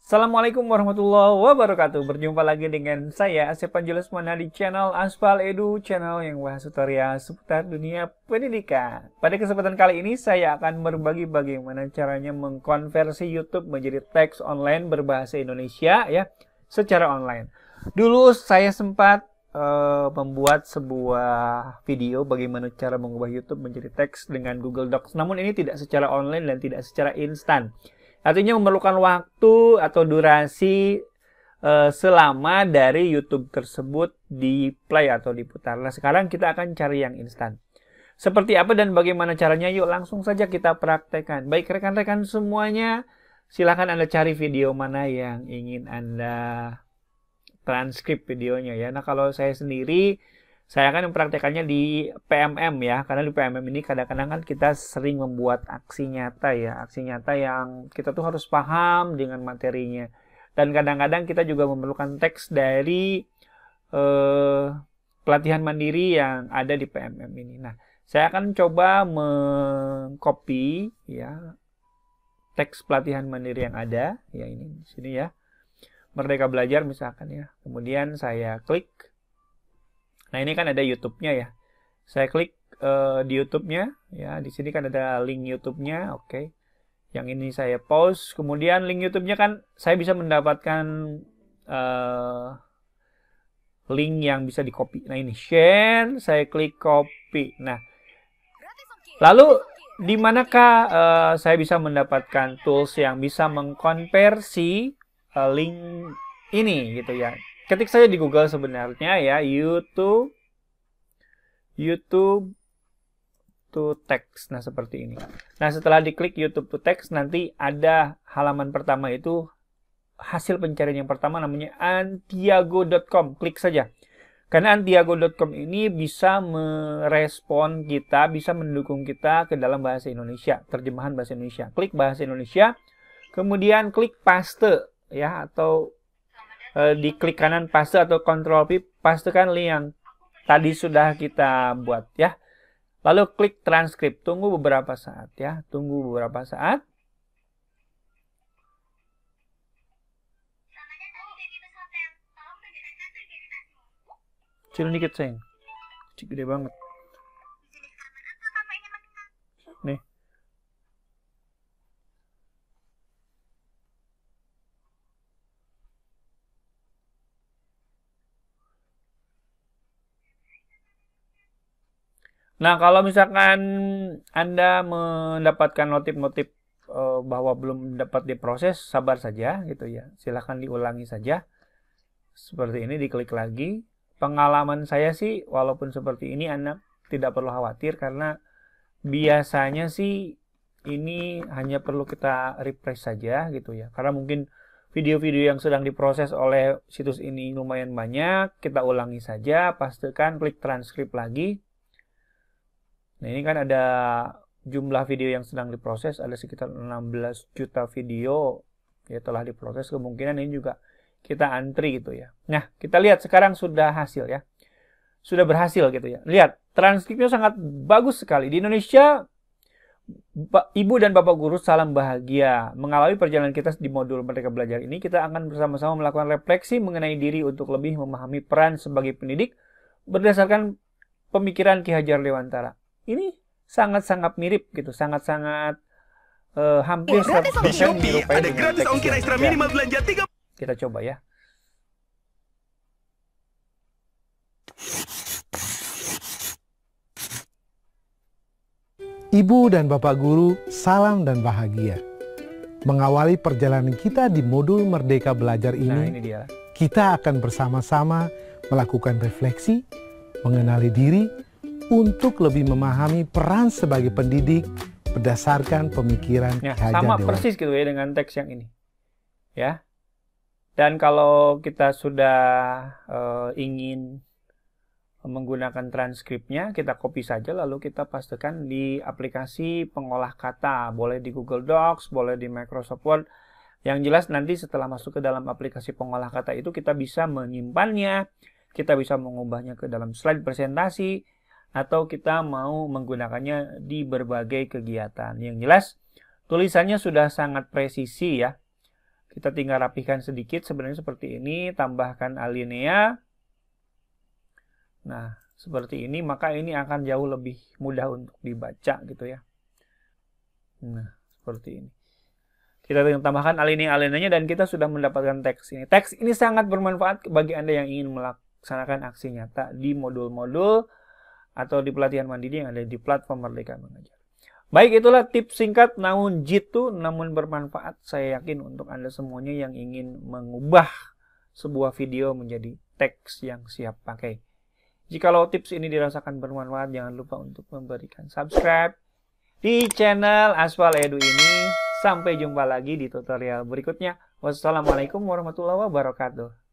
Assalamualaikum warahmatullahi wabarakatuh. Berjumpa lagi dengan saya Asep Angelus Mana di channel Aspal Edu, channel yang bahas tutorial seputar dunia pendidikan. Pada kesempatan kali ini saya akan berbagi bagaimana caranya mengkonversi YouTube menjadi teks online berbahasa Indonesia ya, secara online. Dulu saya sempat membuat sebuah video bagaimana cara mengubah YouTube menjadi teks dengan Google Docs. Namun ini tidak secara online dan tidak secara instan. Artinya memerlukan waktu atau durasi selama dari YouTube tersebut di play atau diputar. Nah, sekarang kita akan cari yang instan. Seperti apa dan bagaimana caranya? Yuk langsung saja kita praktekkan. Baik rekan-rekan semuanya, silahkan Anda cari video mana yang ingin Anda transkrip videonya ya. Nah, kalau saya sendiri, saya akan mempraktekannya di PMM ya, karena di PMM ini kadang-kadang kan kita sering membuat aksi nyata ya, aksi nyata yang kita tuh harus paham dengan materinya. Dan kadang-kadang kita juga memerlukan teks dari pelatihan mandiri yang ada di PMM ini. Nah, saya akan coba mengcopy ya teks pelatihan mandiri yang ada ya, ini di sini ya. Merdeka Belajar misalkan ya. Kemudian saya klik. Nah, ini kan ada YouTube-nya ya. Saya klik di YouTube-nya ya. Di sini kan ada link YouTube-nya. Oke. Yang ini saya pause. Kemudian link YouTube-nya kan saya bisa mendapatkan link yang bisa di-copy. Nah, ini share, saya klik copy. Nah, lalu di manakah saya bisa mendapatkan tools yang bisa mengkonversi link ini gitu ya. Ketik saja di Google sebenarnya ya, YouTube to text. Nah, seperti ini. Nah, setelah diklik YouTube to text, nanti ada halaman pertama itu hasil pencarian yang pertama namanya antiago.com. Klik saja. Karena antiago.com ini bisa merespon kita, bisa mendukung kita ke dalam bahasa Indonesia, terjemahan bahasa Indonesia. Klik bahasa Indonesia, kemudian klik paste ya, atau di klik kanan paste atau Ctrl V, pastekan link yang tadi sudah kita buat ya. Lalu klik transkrip. Tunggu beberapa saat ya. Tunggu beberapa saat. Kecil dikit sayang. Kecil gede banget. Nih. Nah, kalau misalkan Anda mendapatkan notif-notif bahwa belum dapat diproses, sabar saja gitu ya. Silahkan diulangi saja. Seperti ini, diklik lagi. Pengalaman saya sih, walaupun seperti ini, Anda tidak perlu khawatir karena biasanya sih ini hanya perlu kita refresh saja gitu ya. Karena mungkin video-video yang sedang diproses oleh situs ini lumayan banyak, kita ulangi saja, pastikan klik transkrip lagi. Nah, ini kan ada jumlah video yang sedang diproses, ada sekitar 16 juta video ya telah diproses. Kemungkinan ini juga kita antri gitu ya. Nah, kita lihat sekarang sudah hasil ya. Sudah berhasil gitu ya. Lihat, transkripnya sangat bagus sekali. Di Indonesia, Ibu dan Bapak Guru salam bahagia. Mengawali perjalanan kita di modul Merdeka Belajar ini, kita akan bersama-sama melakukan refleksi mengenai diri untuk lebih memahami peran sebagai pendidik berdasarkan pemikiran Ki Hajar Dewantara. Ini sangat-sangat mirip gitu, sangat-sangat hampir 100% menyerupai ada dengan gratis teks ongkir yang ekstra ada. minimal belanja 3. Kita coba ya. Ibu dan Bapak Guru, salam dan bahagia. Mengawali perjalanan kita di modul Merdeka Belajar Nah, ini, ini dia. kita akan bersama-sama melakukan refleksi, mengenali diri, untuk lebih memahami peran sebagai pendidik berdasarkan pemikiran Ya, Ki Hajar sama Dewantara. persis gitu ya dengan teks yang ini. Ya. Dan kalau kita sudah ingin menggunakan transkripnya, kita copy saja lalu kita pastekan di aplikasi pengolah kata. Boleh di Google Docs, boleh di Microsoft Word. Yang jelas nanti setelah masuk ke dalam aplikasi pengolah kata itu kita bisa menyimpannya, kita bisa mengubahnya ke dalam slide presentasi, atau kita mau menggunakannya di berbagai kegiatan. Yang jelas tulisannya sudah sangat presisi ya. Kita tinggal rapihkan sedikit sebenarnya seperti ini, tambahkan alinea. Nah, seperti ini, maka ini akan jauh lebih mudah untuk dibaca gitu ya. Nah, seperti ini. Kita tambahkan alinea-alineanya dan kita sudah mendapatkan teks ini. Teks ini sangat bermanfaat bagi Anda yang ingin melaksanakan aksi nyata di modul-modul atau di pelatihan mandiri yang ada di platform Merdeka Mengajar. Baik, itulah tips singkat namun jitu namun bermanfaat, saya yakin untuk Anda semuanya yang ingin mengubah sebuah video menjadi teks yang siap pakai. Jikalau tips ini dirasakan bermanfaat, jangan lupa untuk memberikan subscribe di channel Aspal Edu ini. Sampai jumpa lagi di tutorial berikutnya. Wassalamualaikum warahmatullahi wabarakatuh.